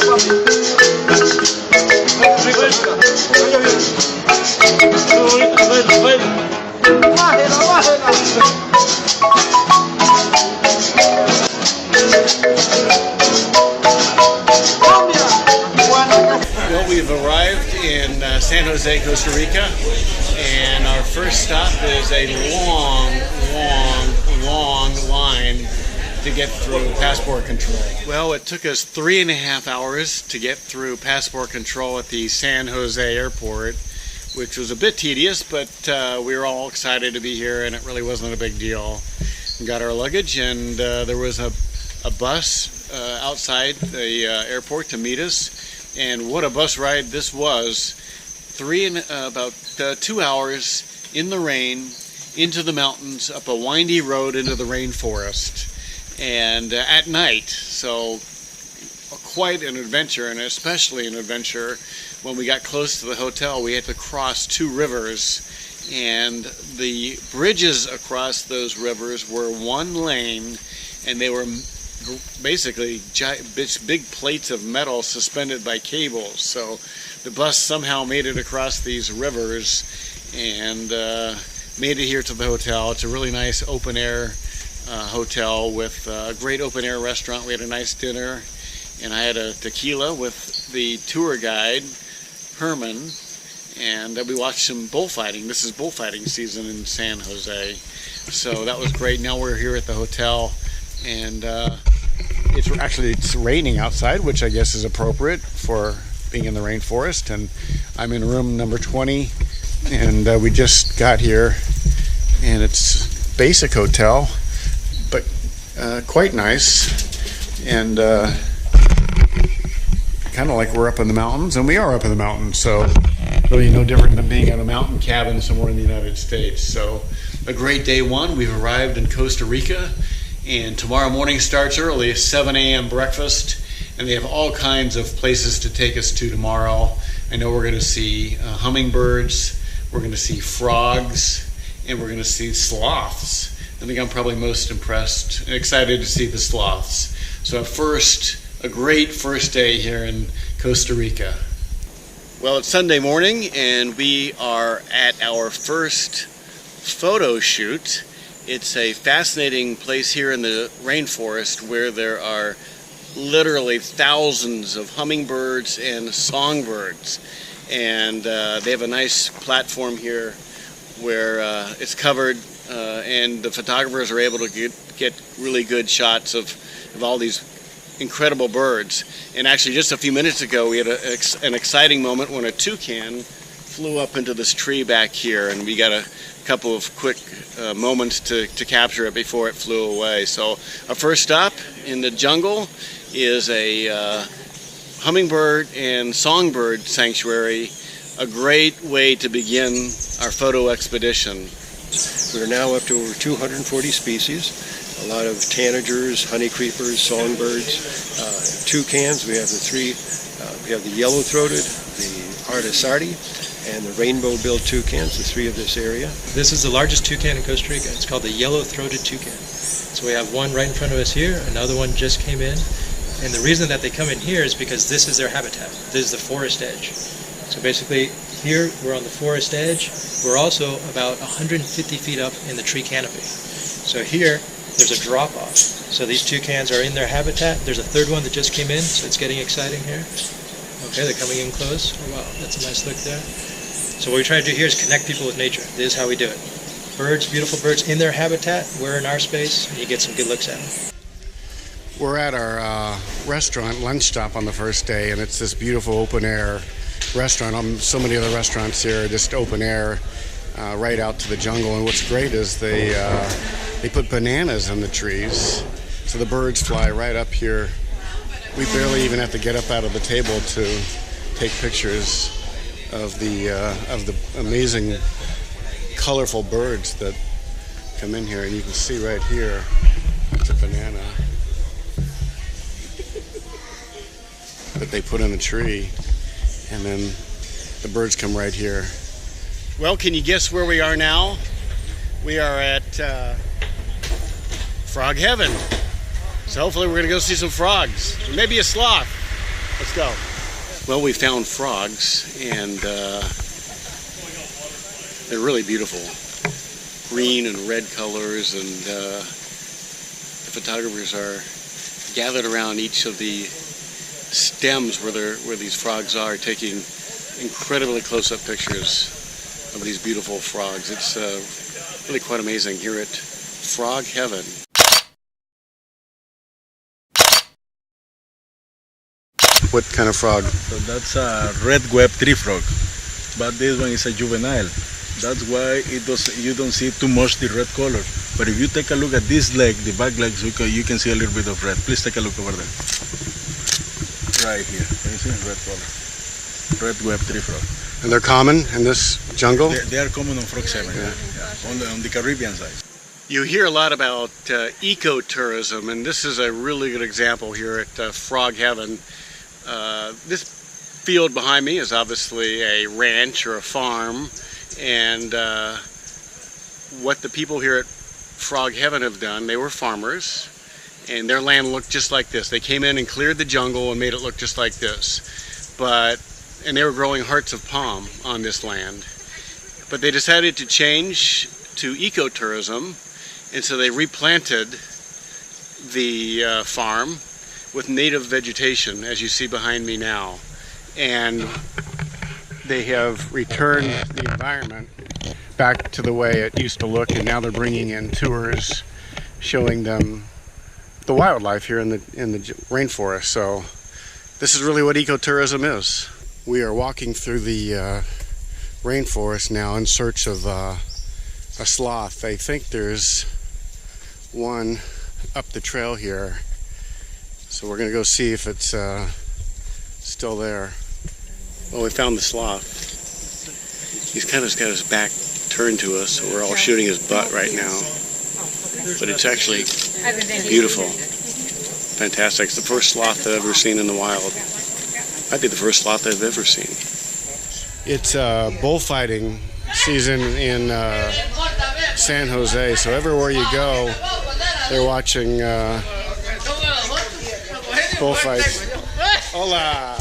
Well, we've arrived in San Jose, Costa Rica, and our first stop is a long line to get through passport control. Well, it took us 3.5 hours to get through passport control at the San Jose airport, which was a bit tedious, but we were all excited to be here, and it really wasn't a big deal. We got our luggage, and there was a bus outside the airport to meet us, and what a bus ride this was. About 2 hours in the rain, into the mountains, up a windy road into the rainforest, and at night. So quite an adventure, and especially an adventure when we got close to the hotel. We had to cross 2 rivers, and the bridges across those rivers were 1 lane, and they were basically big plates of metal suspended by cables. So the bus somehow made it across these rivers and made it here to the hotel. It's a really nice open air hotel with a great open air restaurant. We had a nice dinner, and I had a tequila with the tour guide, Herman, and we watched some bullfighting. This is bullfighting season in San Jose, so that was great. Now we're here at the hotel, and it's raining outside, which I guess is appropriate for being in the rainforest, and I'm in room number 20, and we just got here, and it's a basic hotel, but quite nice, and kind of like we're up in the mountains, and we are up in the mountains, so really no different than being at a mountain cabin somewhere in the United States. So a great day one. We've arrived in Costa Rica, and tomorrow morning starts early, 7 a.m. breakfast, and they have all kinds of places to take us to tomorrow. I know we're going to see hummingbirds, we're going to see frogs, and we're going to see sloths. I think I'm probably most impressed and excited to see the sloths. So a great first day here in Costa Rica. Well, it's Sunday morning, and we are at our first photo shoot. It's a fascinating place here in the rainforest where there are literally thousands of hummingbirds and songbirds, and they have a nice platform here where it's covered, and the photographers are able to get really good shots of all these incredible birds. And actually just a few minutes ago we had an exciting moment when a toucan flew up into this tree back here, and we got a couple of quick moments to capture it before it flew away. So our first stop in the jungle is a hummingbird and songbird sanctuary, a great way to begin our photo expedition. We're now up to over 240 species. A lot of tanagers, honey creepers, songbirds, toucans. We have we have the yellow-throated, the artisardi, and the rainbow-billed toucans, the 3 of this area. This is the largest toucan in Costa Rica. It's called the yellow-throated toucan. So we have one right in front of us here, another one just came in. And the reason that they come in here is because this is their habitat. This is the forest edge. So basically, here we're on the forest edge. We're also about 150 feet up in the tree canopy. So here, there's a drop-off. So these toucans are in their habitat. There's a third one that just came in, so it's getting exciting here. Okay, they're coming in close. Oh wow, that's a nice look there. So what we try to do here is connect people with nature. This is how we do it. Birds, beautiful birds in their habitat, we're in our space, and you get some good looks at them. We're at our restaurant lunch stop on the first day, and it's this beautiful open air restaurant. So many other restaurants here are just open air, right out to the jungle. And what's great is they put bananas in the trees, so the birds fly right up here. We barely even have to get up out of the table to take pictures of the amazing, colorful birds that come in here. And you can see right here, it's a banana that they put in the tree, and then the birds come right here. Well, can you guess where we are now? We are at Frog Heaven. So hopefully we're going to go see some frogs, maybe a sloth. Let's go. Well, we found frogs, and they're really beautiful. Green and red colors, and the photographers are gathered around each of the stems where these frogs are, taking incredibly close-up pictures of these beautiful frogs. It's really quite amazing here at Frog Heaven. What kind of frog? So that's a red web tree frog, but this one is a juvenile. That's why you don't see too much the red color. But if you take a look at this leg, the back legs, you can see a little bit of red. Please take a look over there. Right here. Can you see red color? Red web tree frog. And they're common in this jungle? They are common on Frog 7, yeah. On the Caribbean side. You hear a lot about ecotourism, and this is a really good example here at Frog Heaven. This field behind me is obviously a ranch or a farm, and what the people here at Frog Heaven have done, they were farmers, and their land looked just like this. They came in and cleared the jungle and made it look just like this. And they were growing hearts of palm on this land. But they decided to change to ecotourism, and so they replanted the farm with native vegetation, as you see behind me now. And they have returned the environment back to the way it used to look, and now they're bringing in tours showing them the wildlife here in the rainforest. So this is really what ecotourism is. We are walking through the rainforest now in search of a sloth. I think there's one up the trail here. So we're going to go see if it's still there. Well, we found the sloth. He's kind of got his back turned to us, so we're all shooting his butt right now. But it's actually beautiful. Fantastic. It's the first sloth I've ever seen in the wild. Might be the first sloth I've ever seen. It's bullfighting season in San Jose, so everywhere you go, they're watching bullfights. Hola!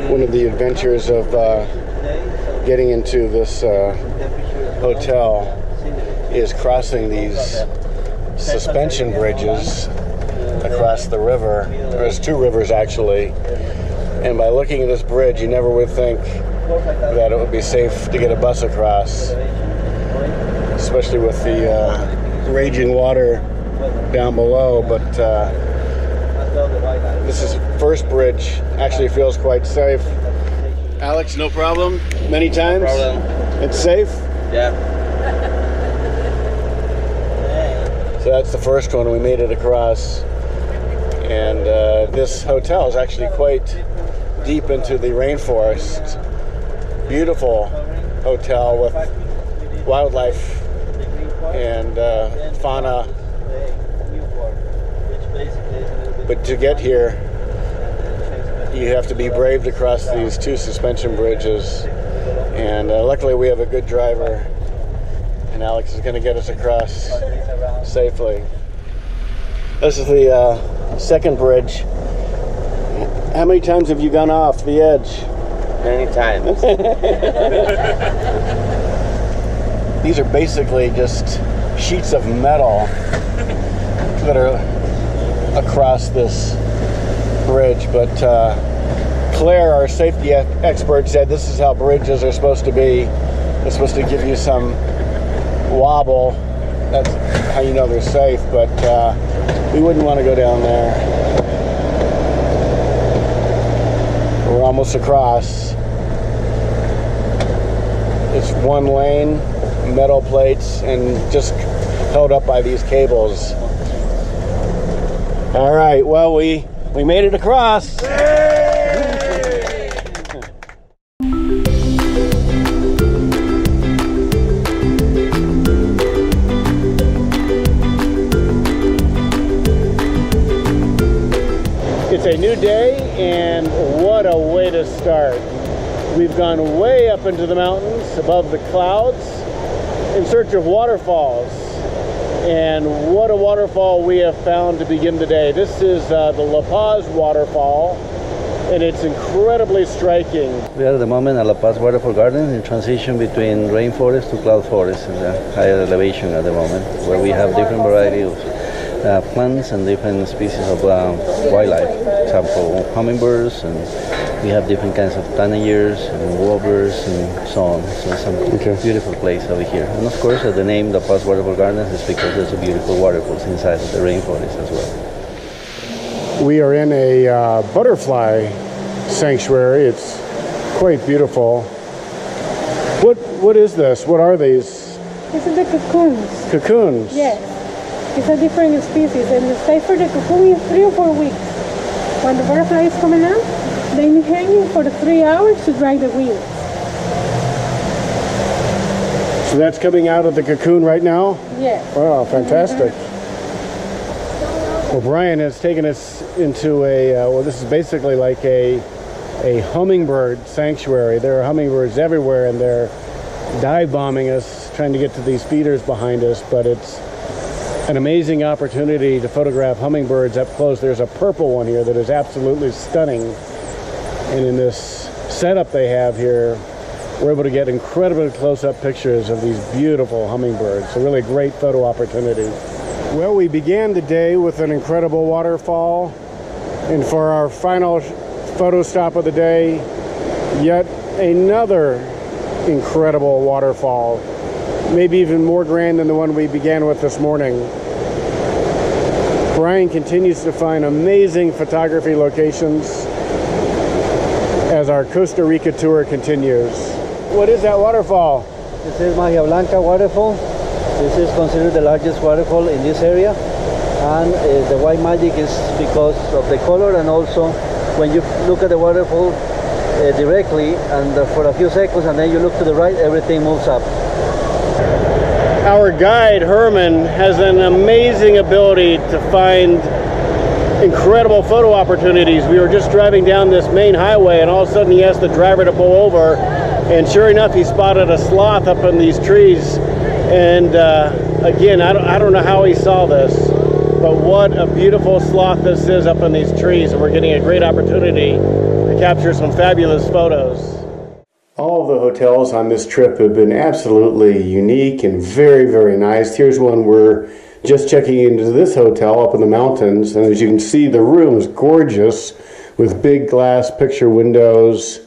One of the adventures of getting into this hotel is crossing these suspension bridges across the river. There's two rivers actually, and by looking at this bridge you never would think that it would be safe to get a bus across, especially with the raging water down below. But this is first bridge, actually feels quite safe. Alex, no problem? Many times? No problem. It's safe? Yeah. So that's the first one. We made it across. And this hotel is actually quite deep into the rainforest. Beautiful hotel with wildlife and fauna. But to get here, you have to be brave to cross these two suspension bridges. And luckily we have a good driver, and Alex is going to get us across safely. This is the second bridge. How many times have you gone off the edge? Many times. These are basically just sheets of metal that are across this bridge, but Claire, our safety expert, said this is how bridges are supposed to be. They're supposed to give you some wobble. That's how you know they're safe, but we wouldn't want to go down there. We're almost across. It's one lane, metal plates, and just held up by these cables. All right, well, we made it across. It's a new day, and what a way to start. We've gone way up into the mountains above the clouds in search of waterfalls. And what a waterfall we have found to begin the day. This is the La Paz waterfall, and it's incredibly striking. We are at the moment at La Paz Waterfall Garden in transition between rainforest to cloud forest in the higher elevation at the moment, where we have different variety of plants and different species of wildlife. For example, hummingbirds, and we have different kinds of tanagers and warblers and so on. So it's a beautiful place over here. And of course, the name La Paz Waterfall Gardens is because there's a beautiful waterfalls inside of the rainforest as well. We are in a butterfly sanctuary. It's quite beautiful. What is this? What are these? This is the cocoons. Cocoons? Yes. It's a different species, and the stay for the cocoon is 3 or 4 weeks. When the butterfly is coming out, they need hanging for the 3 hours to dry the wings. So that's coming out of the cocoon right now? Yes. Wow, fantastic. Well, Brian has taken us into this is basically like a hummingbird sanctuary. There are hummingbirds everywhere, and they're dive bombing us, trying to get to these feeders behind us, but it's an amazing opportunity to photograph hummingbirds up close. There's a purple one here that is absolutely stunning. And in this setup they have here, we're able to get incredibly close-up pictures of these beautiful hummingbirds. A really great photo opportunity. Well, we began the day with an incredible waterfall. And for our final photo stop of the day, yet another incredible waterfall. Maybe even more grand than the one we began with this morning. Brian continues to find amazing photography locations as our Costa Rica tour continues. What is that waterfall? This is Magia Blanca waterfall. This is considered the largest waterfall in this area. And the white magic is because of the color, and also when you look at the waterfall directly and for a few seconds, and then you look to the right, everything moves up. Our guide, Herman, has an amazing ability to find incredible photo opportunities. We were just driving down this main highway, and all of a sudden he asked the driver to pull over, and sure enough, he spotted a sloth up in these trees. And again, I don't know how he saw this, but what a beautiful sloth this is up in these trees, and we're getting a great opportunity to capture some fabulous photos. All of the hotels on this trip have been absolutely unique and very, very nice. Here's one we're just checking into this hotel up in the mountains, and as you can see, the room is gorgeous with big glass picture windows.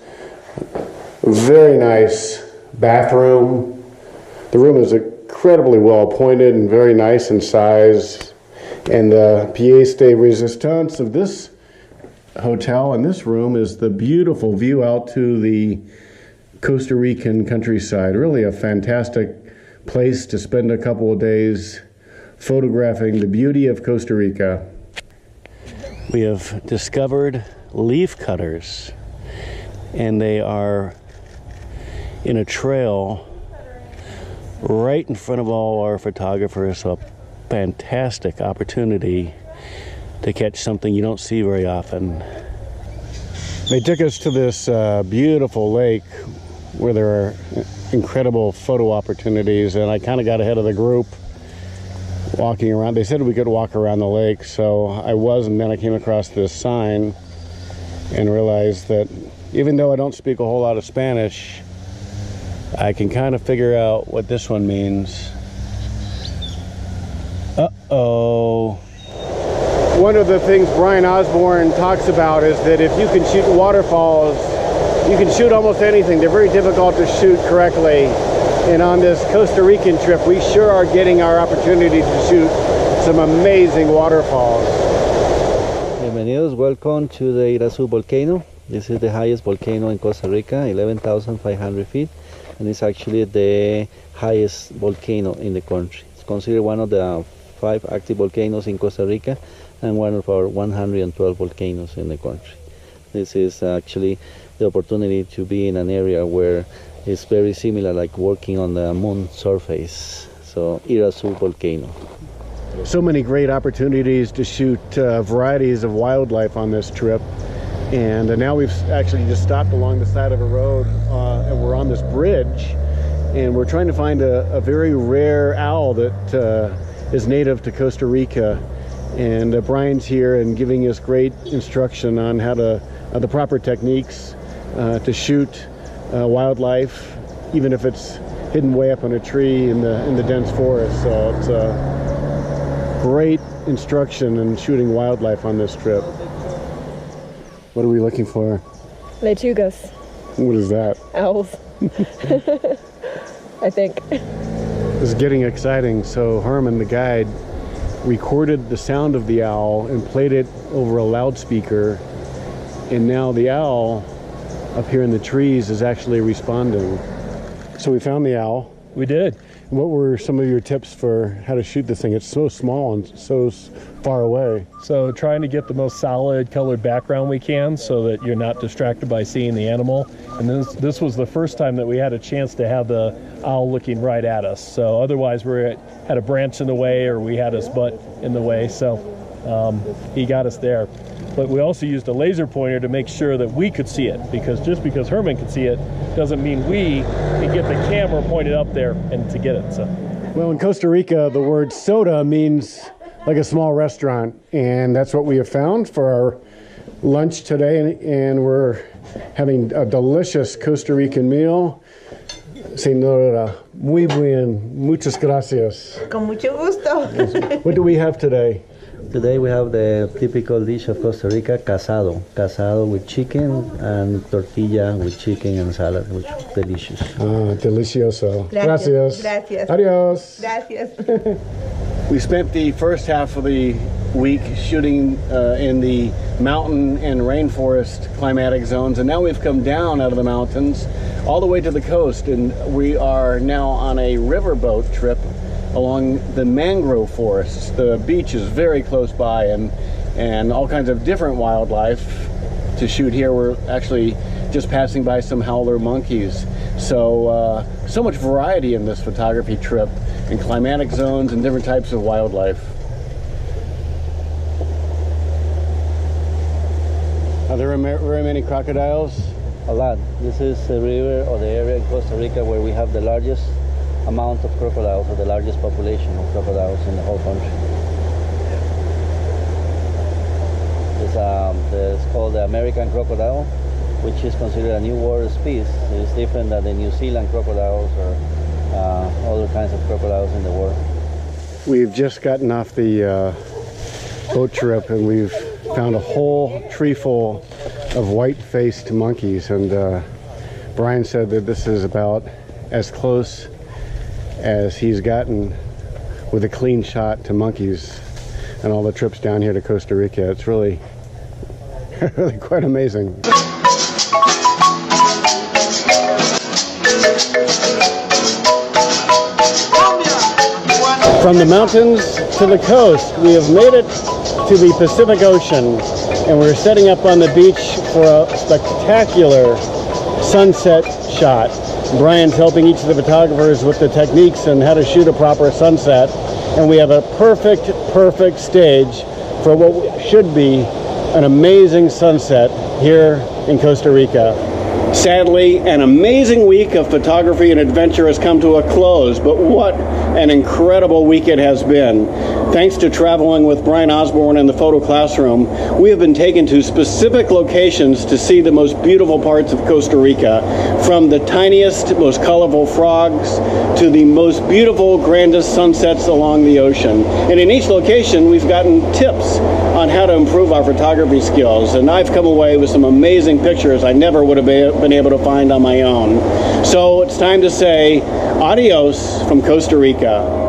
Very nice bathroom. The room is incredibly well appointed and very nice in size. And the pièce de résistance of this hotel and this room is the beautiful view out to the Costa Rican countryside. Really a fantastic place to spend a couple of days photographing the beauty of Costa Rica. We have discovered leaf cutters, and they are in a trail right in front of all our photographers. So a fantastic opportunity to catch something you don't see very often. They took us to this beautiful lake where there are incredible photo opportunities, and I kind of got ahead of the group walking around. They said we could walk around the lake, so I was, and then I came across this sign and realized that even though I don't speak a whole lot of Spanish, I can kind of figure out what this one means. Uh-oh. One of the things Brian Osborne talks about is that if you can shoot waterfalls, you can shoot almost anything. They're very difficult to shoot correctly. And on this Costa Rican trip, we sure are getting our opportunity to shoot some amazing waterfalls. Bienvenidos, welcome to the Irazu volcano. This is the highest volcano in Costa Rica, 11,500 feet. And it's actually the highest volcano in the country. It's considered one of the 5 active volcanoes in Costa Rica and one of our 112 volcanoes in the country. This is actually the opportunity to be in an area where it's very similar, like working on the moon surface. So Irazu volcano. so many great opportunities to shoot varieties of wildlife on this trip. And now we've actually just stopped along the side of a road and we're on this bridge, and we're trying to find a very rare owl that is native to Costa Rica. And Brian's here and giving us great instruction on how to the proper techniques to shoot wildlife, even if it's hidden way up on a tree in the dense forest. So it's a great instruction in shooting wildlife on this trip. What are we looking for? Lechugas. What is that? Owls. I think. This is getting exciting. So Herman, the guide, recorded the sound of the owl and played it over a loudspeaker, and now the owl up here in the trees is actually responding. So we found the owl. We did. What were some of your tips for how to shoot this thing? It's so small and so far away. So trying to get the most solid colored background we can so that you're not distracted by seeing the animal. And this was the first time that we had a chance to have the owl looking right at us. So otherwise we had a branch in the way or we had his butt in the way. So he got us there. But we also used a laser pointer to make sure that we could see it, because just because Herman could see it doesn't mean we can get the camera pointed up there and to get it. So, well, in Costa Rica, the word soda means like a small restaurant, and that's what we have found for our lunch today. And we're having a delicious Costa Rican meal. Señora, muy bien, muchas gracias. Con mucho gusto. What do we have today? Today we have the typical dish of Costa Rica, casado. Casado with chicken and tortilla with chicken and salad, which is delicious. Delicioso. Gracias. Gracias. Adios. Gracias. We spent the first half of the week shooting in the mountain and rainforest climatic zones, and now we've come down out of the mountains all the way to the coast, and we are now on a riverboat trip along the mangrove forests. The beach is very close by, and all kinds of different wildlife to shoot here. We're actually just passing by some howler monkeys. So much variety in this photography trip, in climatic zones and different types of wildlife. Are there very many crocodiles? A lot. This is the river or the area in Costa Rica where we have the largest amount of crocodiles, or the largest population of crocodiles in the whole country. It's called the American crocodile, which is considered a new world species. It's different than the New Zealand crocodiles or other kinds of crocodiles in the world. We've just gotten off the boat trip, and we've found a whole tree full of white-faced monkeys, and Brian said that this is about as close as he's gotten with a clean shot to monkeys and all the trips down here to Costa Rica. It's really really quite amazing. From the mountains to the coast, we have made it to the Pacific Ocean, and we're setting up on the beach for a spectacular sunset shot. Brian's helping each of the photographers with the techniques and how to shoot a proper sunset, and we have a perfect stage for what should be an amazing sunset here in Costa Rica. Sadly, an amazing week of photography and adventure has come to a close, but what an incredible week it has been. Thanks to traveling with Brian Osborne in the photo classroom, we have been taken to specific locations to see the most beautiful parts of Costa Rica, from the tiniest, most colorful frogs to the most beautiful, grandest sunsets along the ocean. And in each location, we've gotten tips on how to improve our photography skills, and I've come away with some amazing pictures I never would have been able to find on my own. So it's time to say adios from Costa Rica.